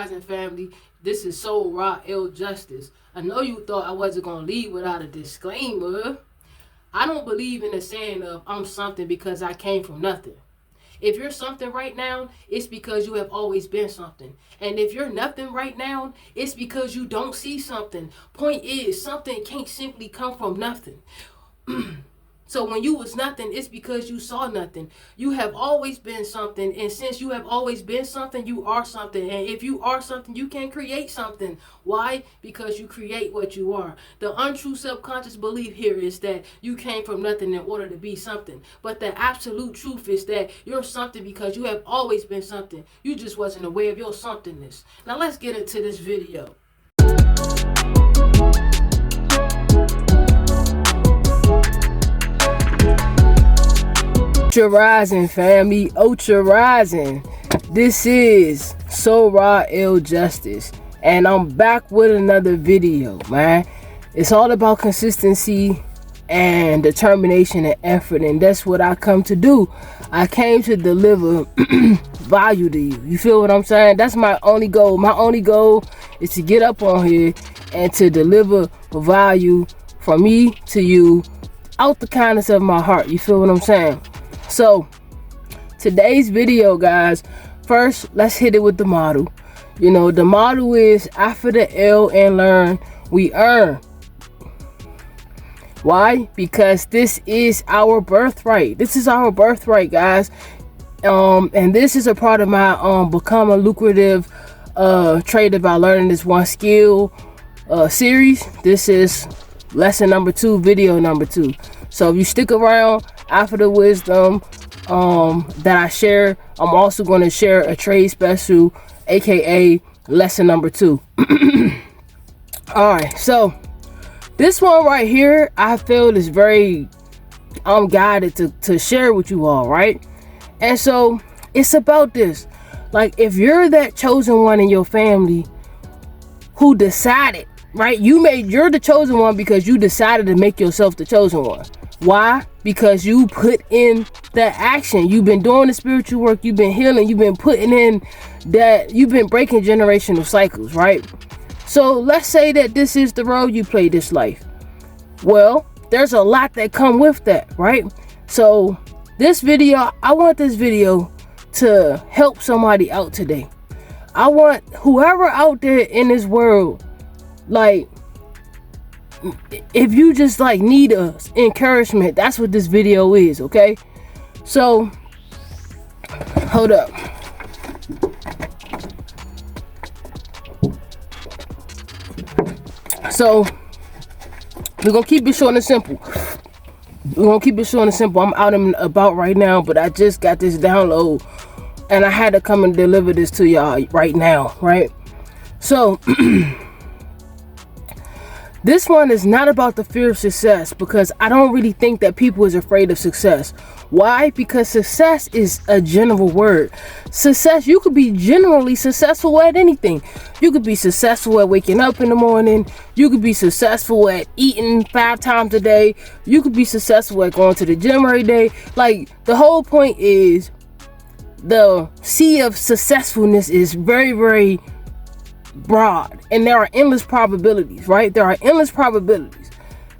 Rising family, this is Soul Raw Ill Justice. I know you thought I wasn't going to leave without a disclaimer. I don't believe in the saying of I'm something because I came from nothing. If you're something right now, it's because you have always been something. And if you're nothing right now, it's because you don't see something. Point is, something can't simply come from nothing. So when you was nothing, it's because you saw nothing. You have always been something, and since you have always been something, you are something. And if you are something, you can create something. Why? Because you create what you are. The untrue subconscious belief here is that you came from nothing in order to be something. But the absolute truth is that you're something because you have always been something. You just wasn't aware of your somethingness. Now let's get into this video. Ultra Rising family, Ultra Rising. This is Soul Raw Ill Justice, and I'm back with another video, man. It's all about consistency and determination and effort, and that's what I come to do. I came to deliver value to you. You feel what I'm saying? That's my only goal. My only goal is to get up on here and to deliver value from me to you out the kindness of my heart. You feel what I'm saying? So today's video, guys, first let's hit it with the model. You know, the model is after the L and learn, we earn. Why? Because this is our birthright. This is our birthright, guys. And this is a part of my become a lucrative trader by learning this one skill series. This is lesson number 2, video number 2. So if you stick around after the wisdom that I share, I'm also going to share a trade special, aka lesson number 2. All right, so this one right here, I feel is very guided to share with you all, right? And so it's about this. Like, if you're that chosen one in your family who decided, right? You're the chosen one because you decided to make yourself the chosen one. Why? Because you put in the action. You've been doing the spiritual work. You've been healing. You've been putting in that. You've been breaking generational cycles, right? So let's say that this is the role you play this life. Well, there's a lot that come with that, right? So this video, I want this video to help somebody out today. I want whoever out there in this world, like, if you just like need a encouragement, that's what this video is, okay? So hold up. So we're gonna keep it short and simple. I'm out and about right now, but I just got this download and I had to come and deliver this to y'all right now, right? So this one is not about the fear of success, because I don't really think that people is afraid of success. Why? Because success is a general word. Success, you could be generally successful at anything. You could be successful at waking up in the morning. You could be successful at eating 5 times a day. You could be successful at going to the gym every day. Like, the whole point is the sea of successfulness is very, very broad, and there are endless probabilities, right? There are endless probabilities.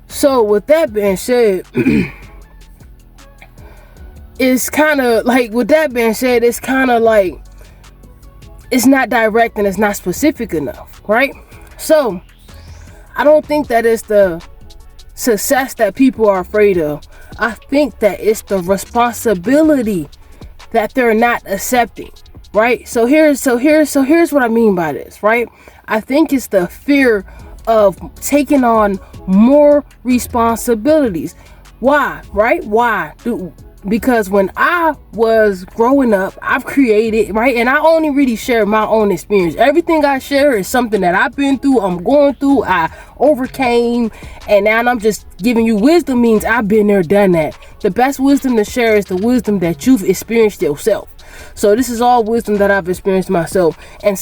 So with that being said, it's kind of like it's not direct and it's not specific enough, right? So I don't think that it's the success that people are afraid of. I think that it's the responsibility that they're not accepting. Right? So here's what I mean by this, right? I think it's the fear of taking on more responsibilities. Why? Right? Why? Because when I was growing up, I've created, right? And I only really share my own experience. Everything I share is something that I've been through, I'm going through, I overcame, and now I'm just giving you wisdom. Means I've been there, done that. The best wisdom to share is the wisdom that you've experienced yourself. So this is all wisdom that I've experienced myself, and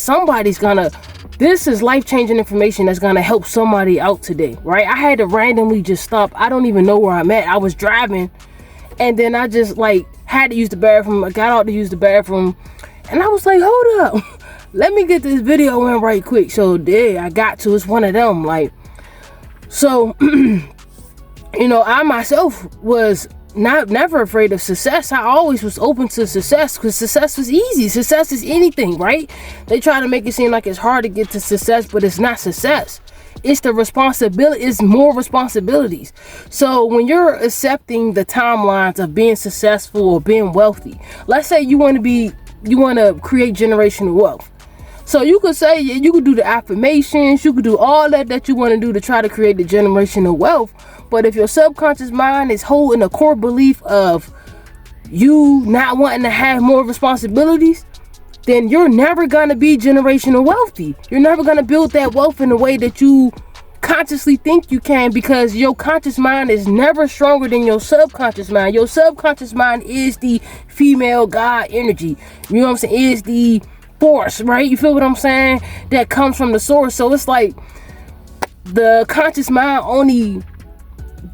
this is life-changing information that's gonna help somebody out today, right? I had to randomly just stop. I don't even know where I'm at. I was driving, and then I just like had to use the bathroom. I got out to use the bathroom, and I was like, hold up, let me get this video in right quick. So yeah, I got to. It's one of them. Like, so you know, I myself was never afraid of success. I always was open to success because success was easy. Success is anything, right? They try to make it seem like it's hard to get to success, but it's not success. It's the responsibility. It's more responsibilities. So when you're accepting the timelines of being successful or being wealthy, let's say you want to create generational wealth. So you could say, you could do the affirmations, you could do all that you want to do to try to create the generational wealth. But if your subconscious mind is holding a core belief of you not wanting to have more responsibilities, then you're never going to be generational wealthy. You're never going to build that wealth in the way that you consciously think you can, because your conscious mind is never stronger than your subconscious mind. Your subconscious mind is the female God energy. You know what I'm saying? Is the force, right? You feel what I'm saying? That comes from the source. So it's like the conscious mind only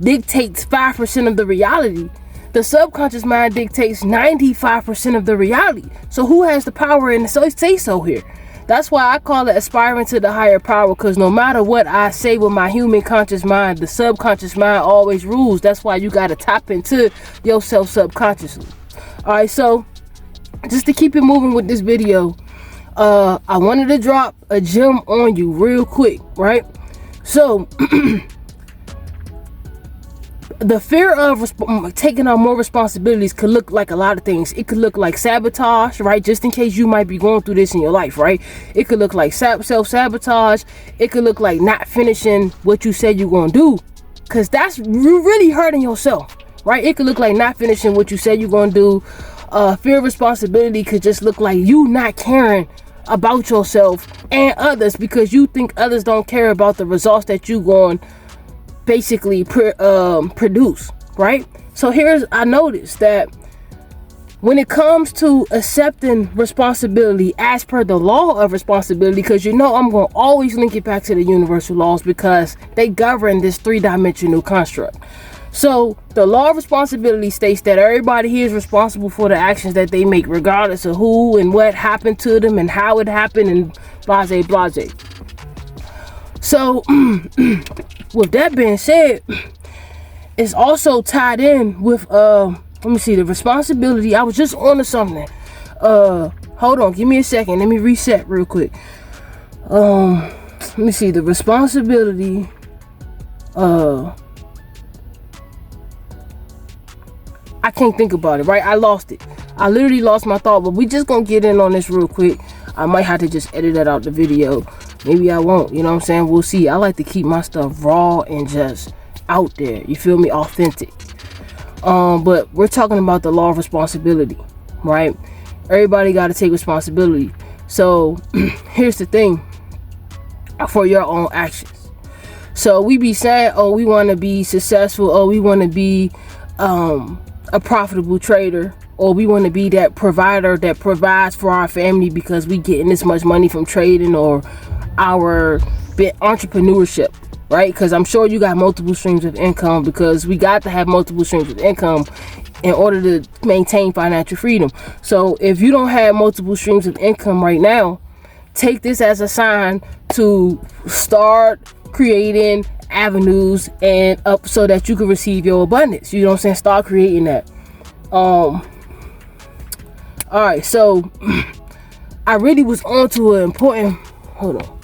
dictates 5% of the reality. The subconscious mind dictates 95% of the reality. So who has the power in the say so here? That's why I call it aspiring to the higher power, because no matter what I say with my human conscious mind, the subconscious mind always rules. That's why you got to tap into yourself subconsciously. All right, so just to keep it moving with this video, I wanted to drop a gem on you real quick, right? So the fear of taking on more responsibilities could look like a lot of things. It could look like sabotage, right? Just in case you might be going through this in your life, right? It could look like self-sabotage. It could look like not finishing what you said you're going to do, because that's really hurting yourself, right? It could look like not finishing what you said you're going to do. Fear of responsibility could just look like you not caring about yourself and others because you think others don't care about the results that you going basically produce, right? So I noticed that when it comes to accepting responsibility as per the law of responsibility, because you know I'm going to always link it back to the universal laws because they govern this three-dimensional construct. So the law of responsibility states that everybody here is responsible for the actions that they make, regardless of who and what happened to them and how it happened and blase blase. So with that being said, it's also tied in with let me see, the responsibility. I was just on to something. Hold on, give me a second. Let me reset real quick. Let me see, the responsibility. I can't think about it, right? I lost it. I literally lost my thought, but we just gonna get in on this real quick. I might have to just edit that out the video. Maybe I won't, you know what I'm saying? We'll see. I like to keep my stuff raw and just out there. You feel me? Authentic. But we're talking about the law of responsibility, right? Everybody got to take responsibility. So here's the thing for your own actions. So we be saying, oh, we want to be successful. Oh, we want to be a profitable trader, or we want to be that provider that provides for our family because we getting this much money from trading or our entrepreneurship, right? Because I'm sure you got multiple streams of income, because we got to have multiple streams of income in order to maintain financial freedom. So if you don't have multiple streams of income right now, take this as a sign to start creating avenues and up so that you can receive your abundance. You know what I'm saying? Start creating that. All right, so I really was on to an important, hold on,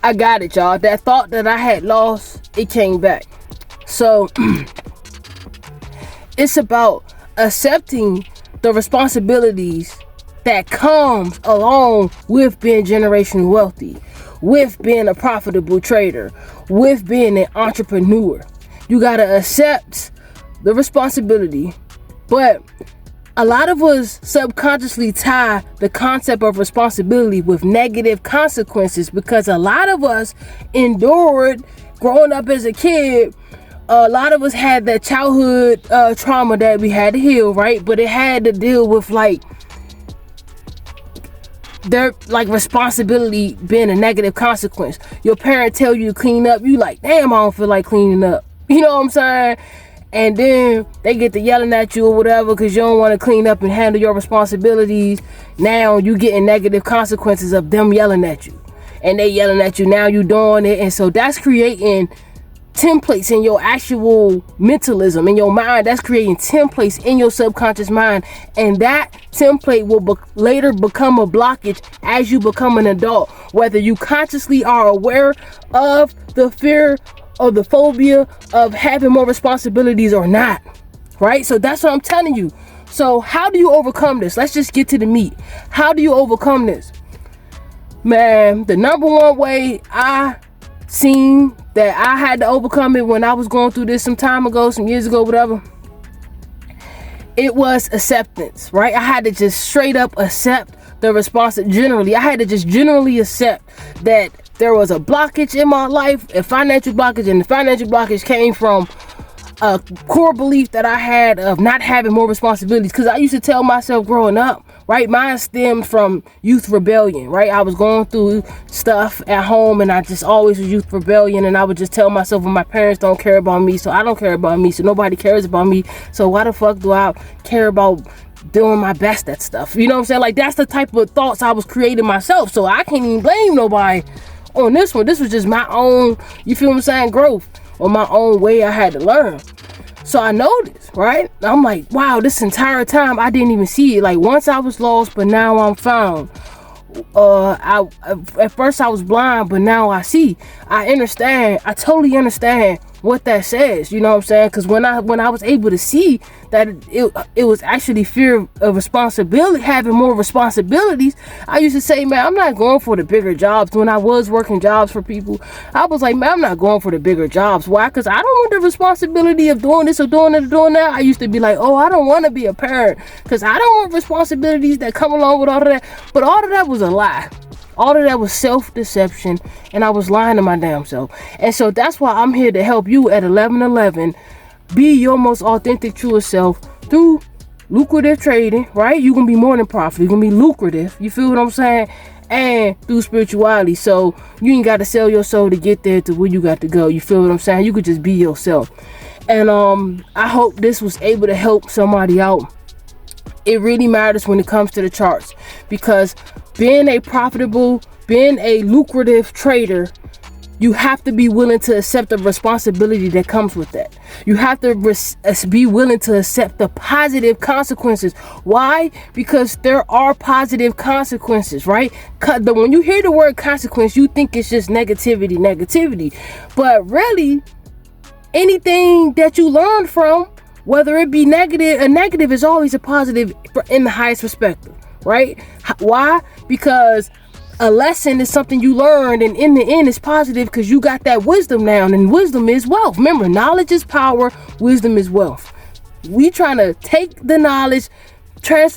I got it, y'all. That thought that I had lost, it came back. So it's about accepting the responsibilities that comes along with being generationally wealthy, with being a profitable trader, with being an entrepreneur. You got to accept the responsibility. But a lot of us subconsciously tie the concept of responsibility with negative consequences, because a lot of us endured growing up as a kid. A lot of us had that childhood trauma that we had to heal, right? But it had to deal with their responsibility being a negative consequence. Your parent tell you to clean up, you like, damn, I don't feel like cleaning up. You know what I'm saying? and then they get to yelling at you or whatever because you don't want to clean up and handle your responsibilities. Now you getting negative consequences of them yelling at you, and they yelling at you, now you doing it. And so that's creating templates in your actual mentalism in your mind. That's creating templates in your subconscious mind, and that template will later become a blockage as you become an adult, whether you consciously are aware of the fear or the phobia of having more responsibilities or not, right? So that's what I'm telling you. So how do you overcome this? Let's just get to the meat. How do you overcome this? Man, the number one way I seen that I had to overcome it when I was going through this some time ago, some years ago, whatever, it was acceptance, right? I had to just straight up accept the response. Generally, I had to just generally accept that there was a blockage in my life, a financial blockage, and the financial blockage came from a core belief that I had of not having more responsibilities. Because I used to tell myself growing up, right, mine stemmed from youth rebellion, right? I was going through stuff at home, and I just always was youth rebellion, and I would just tell myself, well, my parents don't care about me, so I don't care about me, so nobody cares about me, so why the fuck do I care about doing my best at stuff? You know what I'm saying? Like, that's the type of thoughts I was creating myself, so I can't even blame nobody on this one. This was just my own, you feel what I'm saying, growth, or my own way I had to learn. So I noticed, right? I'm like, wow, this entire time I didn't even see it. Like, once I was lost, but now I'm found. At first I was blind, but now I see. I understand. I totally understand what that says. You know what I'm saying? Because when I was able to see that it was actually fear of responsibility, having more responsibilities, I used to say, man, I'm not going for the bigger jobs. When I was working jobs for people, I was like, man, I'm not going for the bigger jobs. Why? Because I don't want the responsibility of doing this or doing it or doing that. I used to be like, oh, I don't want to be a parent because I don't want responsibilities that come along with all of that. But all of that was a lie. All of that was self-deception, and I was lying to my damn self. And so that's why I'm here to help you at 1111 be your most authentic, truest self through lucrative trading, right? You're going to be more than profitable. You're going to be lucrative. You feel what I'm saying? And through spirituality. So you ain't got to sell your soul to get there to where you got to go. You feel what I'm saying? You could just be yourself. And I hope this was able to help somebody out. It really matters when it comes to the charts, because being a lucrative trader, you have to be willing to accept the responsibility that comes with that. You have to be willing to accept the positive consequences. Why? Because there are positive consequences, right? When you hear the word consequence, you think it's just negativity. But really, anything that you learn from, whether it be negative, a negative is always a positive in the highest perspective, right? Why? Because a lesson is something you learned, and in the end it's positive because you got that wisdom now, and wisdom is wealth. Remember, knowledge is power, wisdom is wealth. We trying to take the knowledge, grab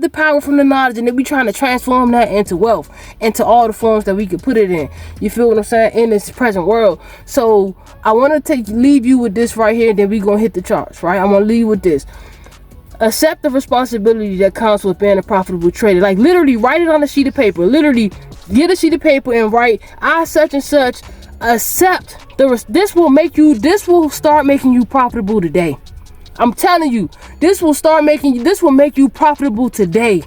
the power from the knowledge, and then we trying to transform that into wealth, into all the forms that we could put it in. You feel what I'm saying? In this present world. So I want to leave you with this right here, and then we gonna hit the charts, right? I'm gonna leave you with this. Accept the responsibility that comes with being a profitable trader. Like, literally write it on a sheet of paper. Literally get a sheet of paper and write, I such and such accept this will start making you profitable today. I'm telling you, this will make you profitable today.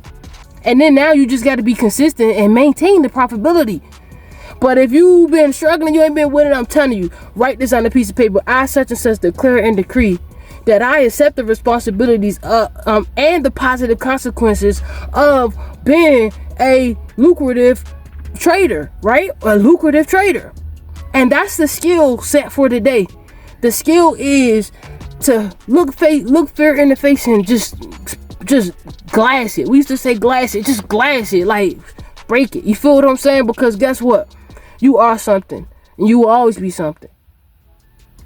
And then now you just got to be consistent and maintain the profitability. But if you've been struggling, you ain't been winning, I'm telling you, write this on a piece of paper. I such and such declare and decree that I accept the responsibilities and the positive consequences of being a lucrative trader, right? A lucrative trader. And that's the skill set for today. The skill is to look fear in the face and just glass it. We used to say glass it, just glass it, like break it. You feel what I'm saying? Because guess what? You are something, and you will always be something.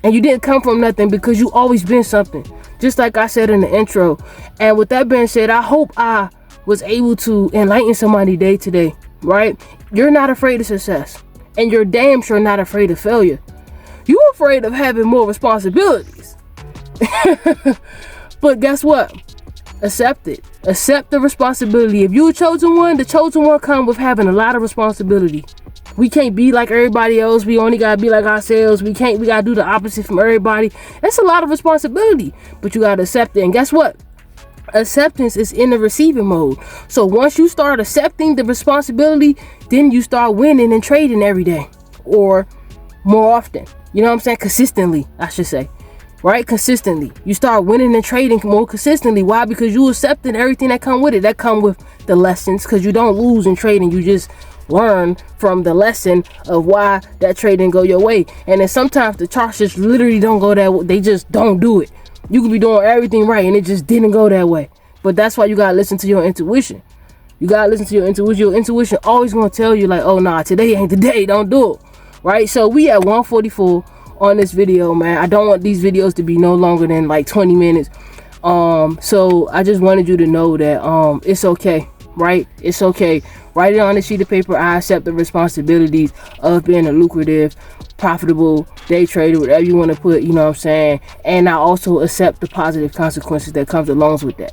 And you didn't come from nothing because you always been something. Just like I said in the intro. And with that being said, I hope I was able to enlighten somebody day today, right? You're not afraid of success. And you're damn sure not afraid of failure. You're afraid of having more responsibilities. But guess what? Accept it. Accept the responsibility. If you're a chosen one, the chosen one comes with having a lot of responsibility. We can't be like everybody else. We only gotta be like ourselves. We gotta do the opposite from everybody. That's a lot of responsibility, but you gotta accept it. And guess what? Acceptance is in the receiving mode. So once you start accepting the responsibility, then you start winning and trading every day, or more often. You know what I'm saying? Consistently, I should say. Right? Consistently. You start winning and trading more consistently. Why? Because you accepted everything that come with it. That come with the lessons, because you don't lose in trading. You just learn from the lesson of why that trade didn't go your way. And then sometimes the charts just literally don't go that way. They just don't do it. You could be doing everything right and it just didn't go that way. But that's why you gotta listen to your intuition. You gotta listen to your intuition. Your intuition always gonna tell you like, oh nah, today ain't the day, don't do it. Right? So we at 144 on this video, man. I don't want these videos to be no longer than like 20 minutes. So I just wanted you to know that it's okay, right? It's okay. Write it on a sheet of paper. I accept the responsibilities of being a lucrative, profitable day trader, whatever you want to put, you know what I'm saying? And I also accept the positive consequences that comes along with that.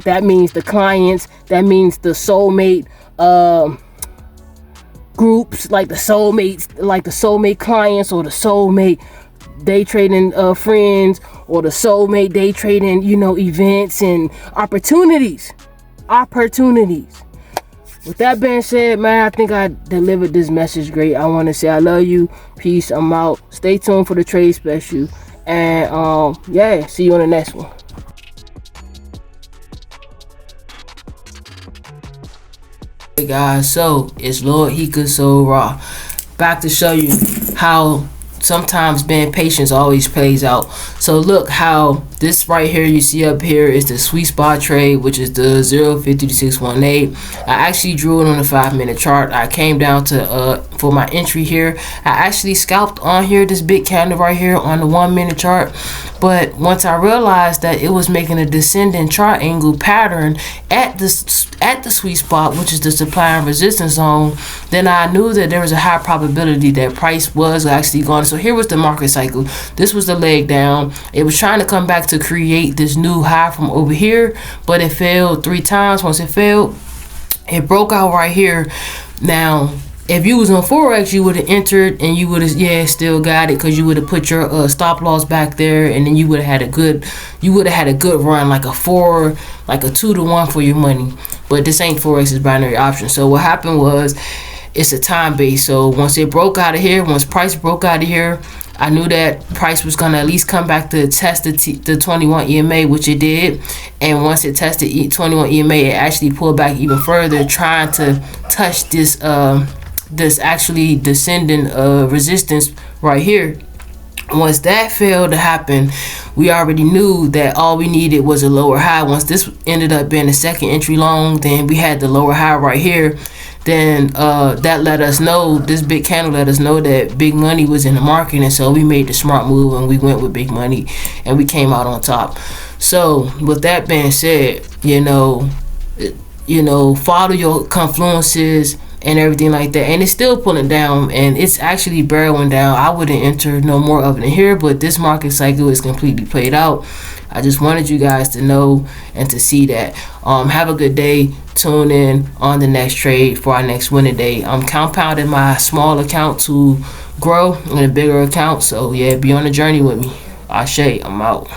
That means the clients, that means the soulmate groups, like the soulmate clients, or the soulmate day trading friends, or the soulmate day trading, you know, events and opportunities. With that being said, man, I think I delivered this message great. I want to say I love you. Peace. I'm out. Stay tuned for the trade special. And yeah, see you on the next one. Hey guys, so it's Lord Hika So Raw, back to show you how sometimes being patient always plays out. So look how this right here you see up here is the sweet spot trade, which is the 050 to 618. I actually drew it on a 5-minute chart. I came down to for my entry here, I actually scalped on here this big candle right here on the 1-minute chart. But once I realized that it was making a descending triangle pattern at the sweet spot, which is the supply and resistance zone, then I knew that there was a high probability that price was actually going. So here was the market cycle. This was the leg down. It was trying to come back to create this new high from over here, but it failed 3 times. Once it failed, it broke out right here. Now, if you was on Forex, you would have entered and you would have still got it, because you would have put your stop loss back there, and then you would have had a good run, like a 2 to 1 for your money. But this ain't Forex, is binary option. So what happened was, it's a time base. So once it broke out of here, once price broke out of here, I knew that price was gonna at least come back to test the 21 EMA, which it did. And once it tested 21 EMA, it actually pulled back even further, trying to touch this actually descending resistance right here. Once that failed to happen, we already knew that all we needed was a lower high. Once this ended up being a second entry long, then we had the lower high right here. Then that let us know, this big candle let us know that big money was in the market, and so we made the smart move and we went with big money and we came out on top. So with that being said, you know, follow your confluences and everything like that. And it's still pulling down, and it's actually barreling down. I wouldn't enter no more of it in here, but this market cycle is completely played out. I just wanted you guys to know and to see that. Have a good day. Tune in on the next trade for our next winning day. I'm compounding my small account to grow in a bigger account. So yeah, be on the journey with me. Ashe, I'm out.